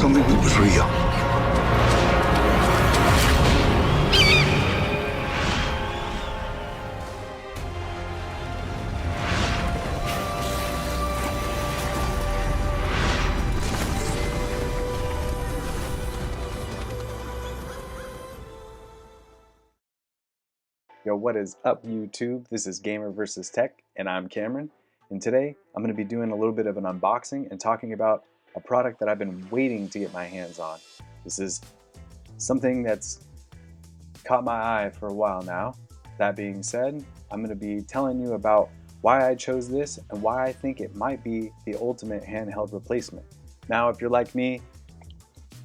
something that was real. Yo, what is up, YouTube? This is Gamer vs. Tech, and I'm Cameron. And today, I'm going to be doing a little bit of an unboxing and talking about a product that I've been waiting to get my hands on. This is something that's caught my eye for a while now. That being said, I'm going to be telling you about why I chose this and why I think it might be the ultimate handheld replacement. Now, if you're like me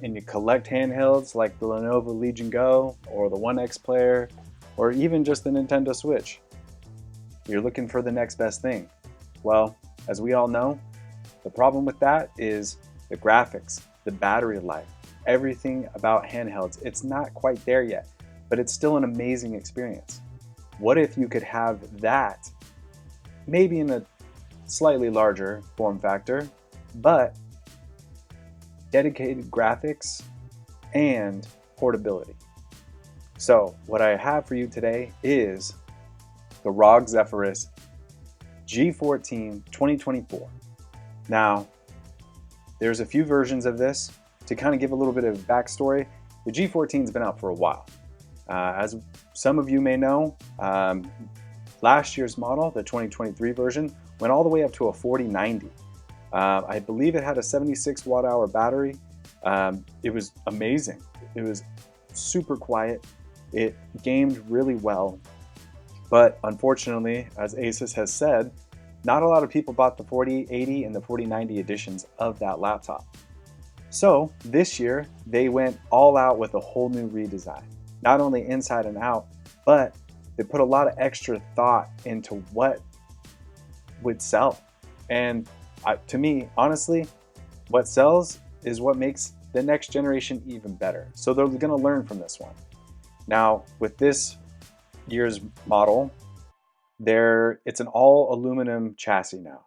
and you collect handhelds like the Lenovo Legion Go or the One X Player, or even just the Nintendo Switch, you're looking for the next best thing. Well, as we all know, the problem with that is the graphics, the battery life, everything about handhelds. It's not quite there yet, but it's still an amazing experience. What if you could have that, maybe in a slightly larger form factor, but dedicated graphics and portability? So what I have for you today is the ROG Zephyrus G14 2024. Now, there's a few versions of this. To kind of give a little bit of backstory, the G14's been out for a while. As some of you may know, last year's model, the 2023 version, went all the way up to a 4090. I believe it had a 76 watt-hour battery. It was amazing. It was super quiet. It gamed really well, but unfortunately, as ASUS has said, not a lot of people bought the 4080 and the 4090 editions of that laptop. So this year, they went all out with a whole new redesign, not only inside and out, but they put a lot of extra thought into what would sell. And to me, honestly, what sells is what makes the next generation even better. So they're going to learn from this one. Now, with this year's model, it's an all aluminum chassis now.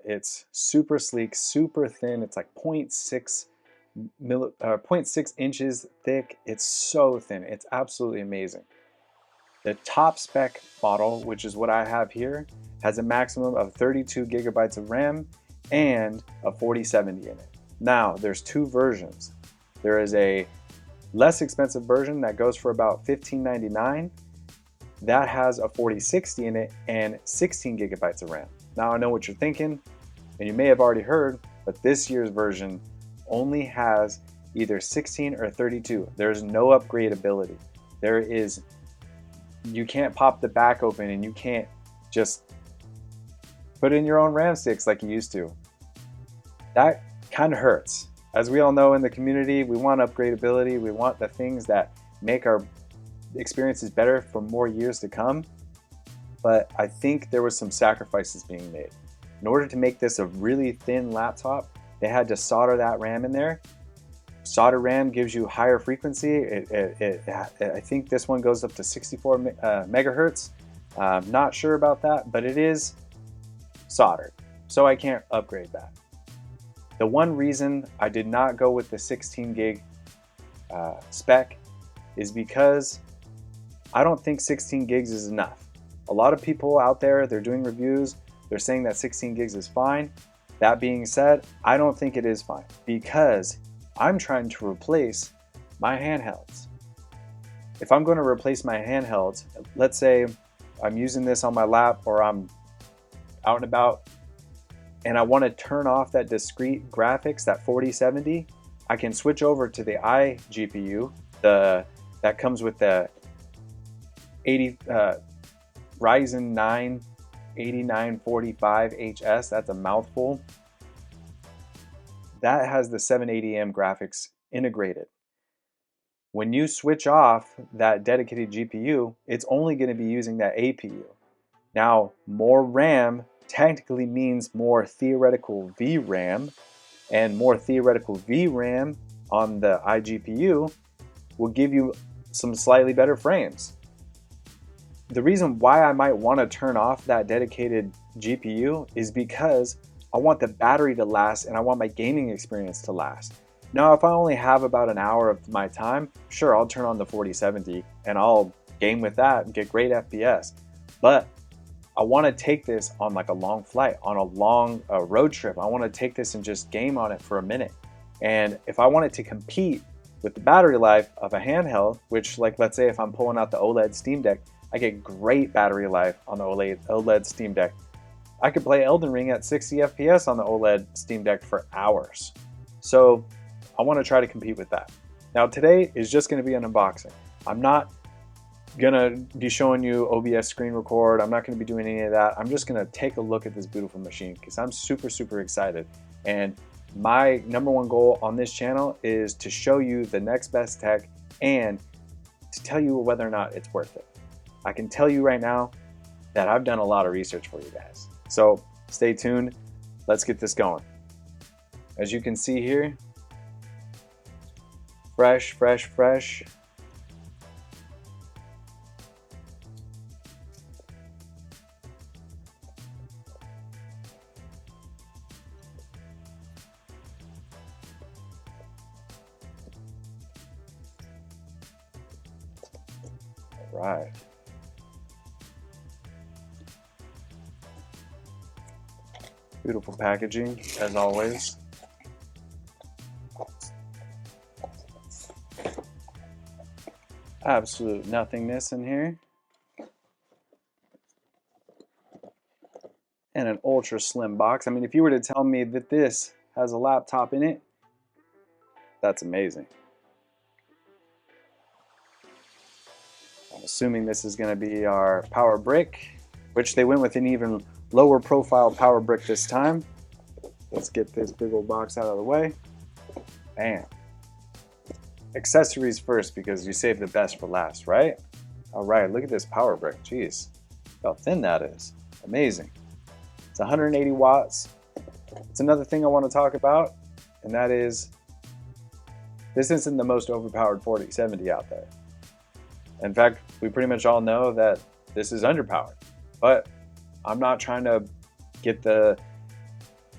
It's super sleek, super thin. It's like 0.6 inches thick. It's so thin. It's absolutely amazing. The top spec model, which is what I have here, has a maximum of 32 gigabytes of RAM and a 4070 in it. Now, there's two versions. There is a less expensive version that goes for about $15.99. That has a 4060 in it and 16 gigabytes of RAM. Now I know what you're thinking, and you may have already heard, but this year's version only has either 16 or 32. There's no upgradability. You can't pop the back open and you can't just put in your own RAM sticks like you used to. That kind of hurts. As we all know in the community, we want upgradability. We want the things that make our experiences better for more years to come. But I think there was some sacrifices being made. In order to make this a really thin laptop, they had to solder that RAM in there. Solder RAM gives you higher frequency. I think this one goes up to 64 megahertz. Not sure about that, but it is soldered, so I can't upgrade that. The one reason I did not go with the 16 gig spec is because I don't think 16 gigs is enough. A lot of people out there, they're doing reviews, they're saying that 16 gigs is fine. That being said, I don't think it is fine because I'm trying to replace my handhelds. If I'm going to replace my handhelds, let's say I'm using this on my lap or I'm out and about, and I want to turn off that discrete graphics, that 4070, I can switch over to the iGPU, that comes with the Ryzen 9 8945HS. That's a mouthful. That has the 780M graphics integrated. When you switch off that dedicated GPU, it's only going to be using that APU. Now, more RAM technically means more theoretical VRAM, and more theoretical VRAM on the iGPU will give you some slightly better frames. The reason why I might want to turn off that dedicated GPU is because I want the battery to last and I want my gaming experience to last. Now, if I only have about an hour of my time, sure, I'll turn on the 4070 and I'll game with that and get great FPS. But I want to take this on like a long flight, on a long road trip. I want to take this and just game on it for a minute. And if I want it to compete with the battery life of a handheld, which, like, let's say if I'm pulling out the OLED Steam Deck, I get great battery life on the OLED Steam Deck. I could play Elden Ring at 60 FPS on the OLED Steam Deck for hours. So I want to try to compete with that. Now today is just going to be an unboxing. I'm not gonna be showing you OBS screen record. I'm not gonna be doing any of that. I'm just gonna take a look at this beautiful machine because I'm super excited. And my #1 goal on this channel is to show you the next best tech and to tell you whether or not it's worth it. I can tell you right now that I've done a lot of research for you guys. So stay tuned. Let's get this going. As you can see here, fresh. Right. Beautiful packaging, as always. Absolute nothingness in here. And an ultra slim box. I mean, if you were to tell me that this has a laptop in it, that's amazing. I'm assuming this is going to be our power brick, which they went with an even lower profile power brick this time. Let's get this big old box out of the way. Bam. Accessories first because you save the best for last, right? All right, look at this power brick. Jeez, how thin that is. Amazing. It's 180 watts. It's another thing I want to talk about, and that is this isn't the most overpowered 4070 out there. In fact, we pretty much all know that this is underpowered, but I'm not trying to get the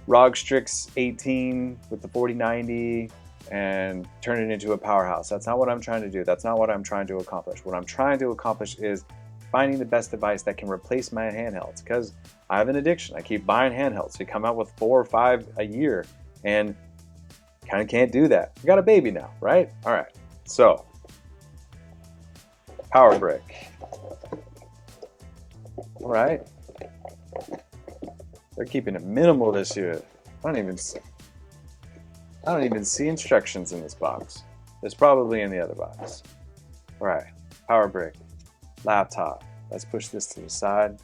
ROG Strix 18 with the 4090 and turn it into a powerhouse. That's not what I'm trying to do. That's not what I'm trying to accomplish. What I'm trying to accomplish is finding the best device that can replace my handhelds, because I have an addiction. I keep buying handhelds. We come out with 4 or 5 a year and kind of can't do that. I got a baby now, right? All right, so power brick. All right. They're keeping it minimal this year. I don't even see instructions in this box. It's probably in the other box. All right, power brick, laptop. Let's push this to the side.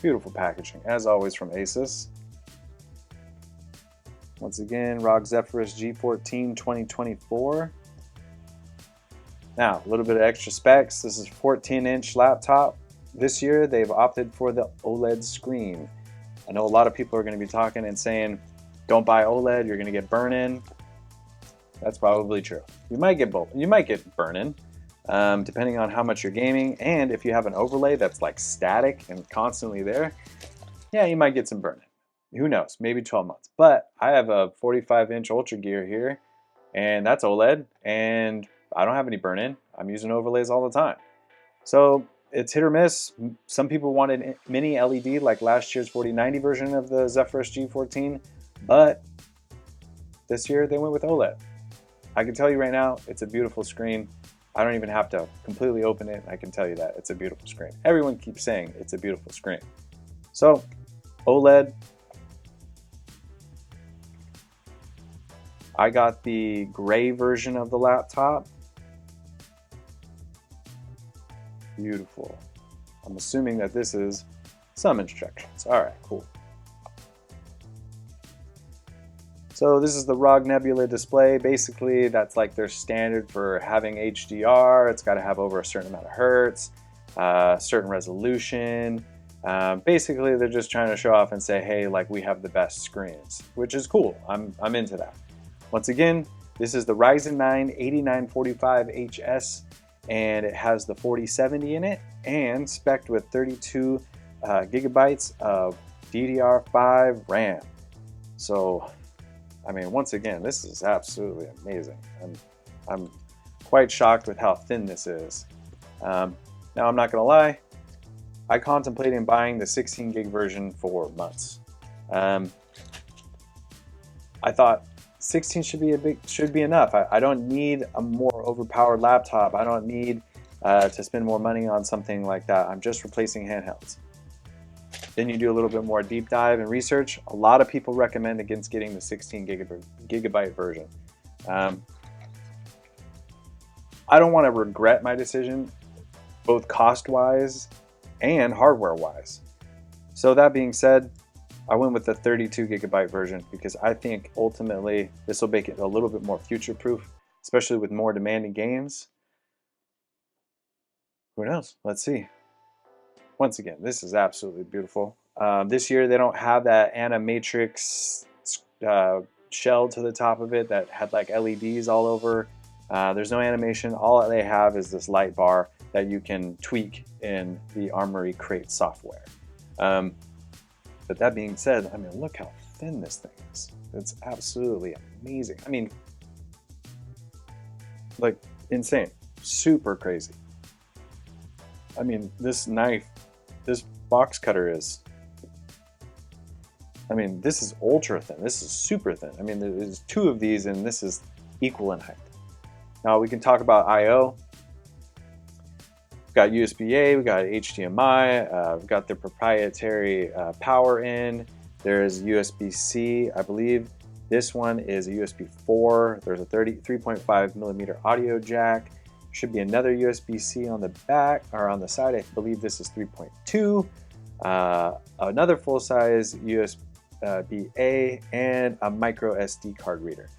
Beautiful packaging, as always, from ASUS. Once again, ROG Zephyrus G14 2024. Now, a little bit of extra specs. This is a 14-inch laptop. This year, they've opted for the OLED screen. I know a lot of people are going to be talking and saying, don't buy OLED, you're going to get burn-in. That's probably true. You might get both. You might get burn-in, depending on how much you're gaming. And if you have an overlay that's like static and constantly there, yeah, you might get some burn-in. Who knows? Maybe 12 months. But I have a 45-inch Ultra Gear here, and that's OLED, and I don't have any burn-in. I'm using overlays all the time. So it's hit or miss. Some people wanted mini LED like last year's 4090 version of the Zephyrus G14, but this year they went with OLED. I can tell you right now, it's a beautiful screen. I don't even have to completely open it. I can tell you that it's a beautiful screen. Everyone keeps saying it's a beautiful screen. So OLED. I got the gray version of the laptop. Beautiful. I'm assuming that this is some instructions. All right, cool. So this is the ROG Nebula display. Basically, that's like their standard for having HDR. It's got to have over a certain amount of hertz, certain resolution. Basically, they're just trying to show off and say, hey, like we have the best screens, which is cool. I'm into that. Once again, this is the Ryzen 9 8945HS, and it has the 4070 in it, and spec'd with 32 gigabytes of DDR5 RAM. So I mean, once again, this is absolutely amazing. I'm quite shocked with how thin this is. Now, I'm not gonna lie, I contemplated buying the 16 gig version for months. I thought 16 should be enough. I don't need a more overpowered laptop. I don't need to spend more money on something like that. I'm just replacing handhelds. Then you do a little bit more deep dive and research. A lot of people recommend against getting the 16 gigabyte version. I don't want to regret my decision, both cost-wise and hardware-wise. So that being said, I went with the 32 gigabyte version because I think ultimately this will make it a little bit more future-proof, especially with more demanding games. Who knows? Let's see. Once again, this is absolutely beautiful. This year they don't have that animatrix shell to the top of it that had like LEDs all over. There's no animation. All they have is this light bar that you can tweak in the Armory Crate software. But that being said, I mean, look how thin this thing is. It's absolutely amazing. I mean, like insane, super crazy. I mean, this knife, this box cutter is, I mean, this is ultra thin. This is super thin. I mean, there's two of these and this is equal in height. Now we can talk about I/O. We've got USB-A, we've got HDMI, we've got the proprietary power in. There's USB-C, I believe. This one is a USB 4. There's a 3.5 millimeter audio jack. Should be another USB-C on the back or on the side. I believe this is 3.2. Another full-size USB-A and a micro SD card reader.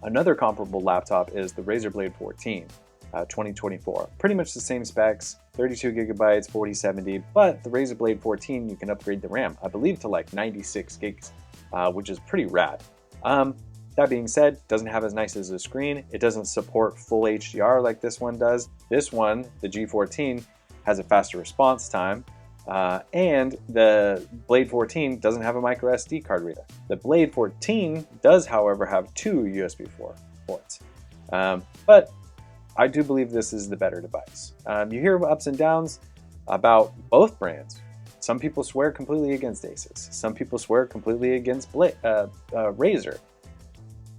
Another comparable laptop is the Razer Blade 14, 2024. Pretty much the same specs, 32 gigabytes, 4070, but the Razer Blade 14, you can upgrade the RAM, I believe to like 96 gigs, which is pretty rad. That being said, doesn't have as nice as a screen. It doesn't support full HDR like this one does. This one, the G14, has a faster response time, and the Blade 14 doesn't have a micro SD card reader. The Blade 14 does, however, have two USB 4 ports, but I do believe this is the better device. You hear ups and downs about both brands. Some people swear completely against ASUS. Some people swear completely against Razer.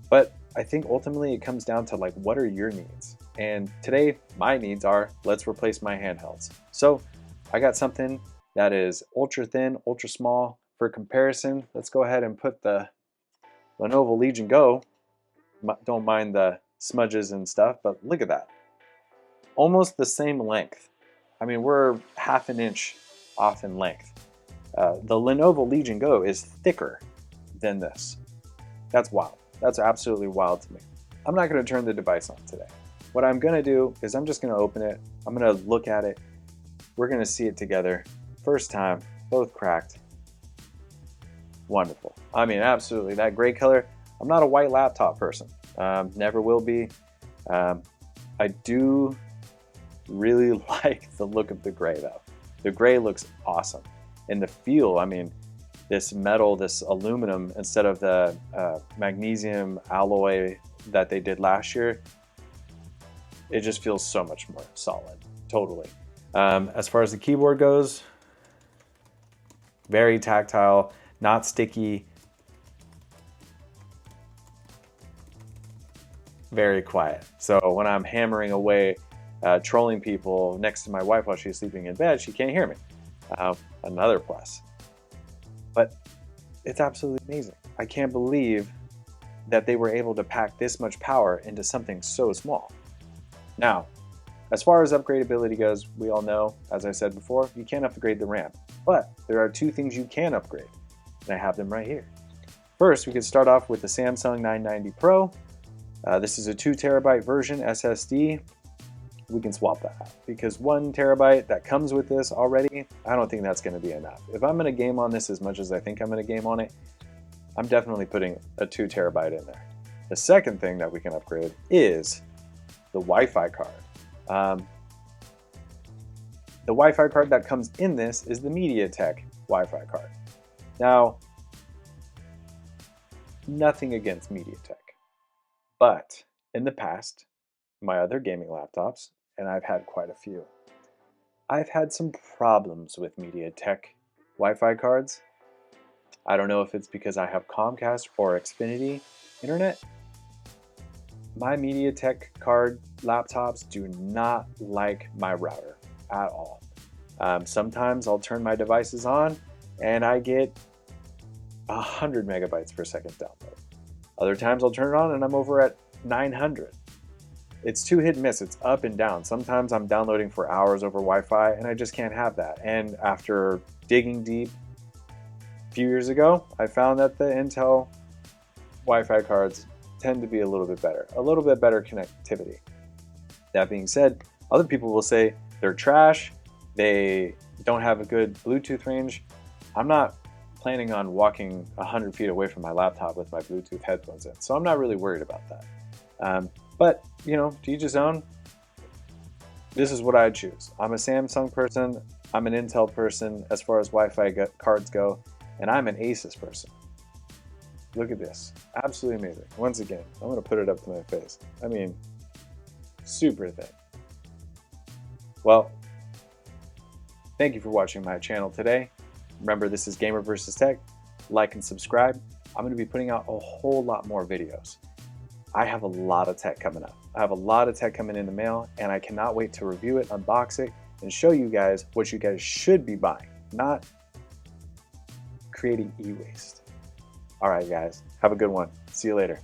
But I think ultimately it comes down to like, what are your needs? And today, my needs are, let's replace my handhelds. So I got something that is ultra thin, ultra small. For comparison, let's go ahead and put the Lenovo Legion Go. Don't mind the smudges and stuff, but look at that. Almost the same length. I mean, we're half an inch off in length. The Lenovo Legion Go is thicker than this. That's wild. That's absolutely wild to me. I'm not going to turn the device on today. What I'm going to do is I'm just going to open it. I'm going to look at it. We're going to see it together. First time, both cracked. Wonderful. I mean, absolutely. That gray color. I'm not a white laptop person. Never will be. I do really like the look of the gray though. The gray looks awesome. And the feel, I mean, this metal, this aluminum, instead of the magnesium alloy that they did last year, it just feels so much more solid, totally. As far as the keyboard goes, very tactile, not sticky, very quiet. So when I'm hammering away, trolling people next to my wife while she's sleeping in bed, she can't hear me. Another plus. But it's absolutely amazing. I can't believe that they were able to pack this much power into something so small. Now, as far as upgradability goes, we all know, as I said before, you can't upgrade the RAM. But there are two things you can upgrade, and I have them right here. First, we could start off with the Samsung 990 Pro. This is a 2 terabyte version SSD. We can swap that out because 1 terabyte that comes with this already, I don't think that's going to be enough. If I'm going to game on this as much as I think I'm going to game on it, I'm definitely putting a 2 terabyte in there. The second thing that we can upgrade is the Wi-Fi card. The Wi-Fi card that comes in this is the MediaTek Wi-Fi card. Now, Nothing against MediaTek. But in the past, my other gaming laptops, and I've had quite a few, I've had some problems with MediaTek Wi-Fi cards. I don't know if it's because I have Comcast or Xfinity internet. My MediaTek card laptops do not like my router at all. Sometimes I'll turn my devices on and I get 100 megabytes per second download. Other times I'll turn it on and I'm over at 900. It's too hit and miss. It's up and down. Sometimes I'm downloading for hours over Wi-Fi and I just can't have that. And after digging deep a few years ago, I found that the Intel Wi-Fi cards tend to be a little bit better connectivity. That being said, other people will say they're trash, they don't have a good Bluetooth range. I'm not planning on walking 100 feet away from my laptop with my Bluetooth headphones in, so I'm not really worried about that. But, you know, to each his own. This is what I choose. I'm a Samsung person, I'm an Intel person as far as Wi-Fi cards go, and I'm an ASUS person. Look at this, absolutely amazing. Once again, I'm gonna put it up to my face. I mean, super thin. Well, thank you for watching my channel today. Remember, this is Gamer vs. Tech. Like and subscribe. I'm gonna be putting out a whole lot more videos. I have a lot of tech coming up. I have a lot of tech coming in the mail, and I cannot wait to review it, unbox it, and show you guys what you guys should be buying, not creating e-waste. All right, guys, have a good one. See you later.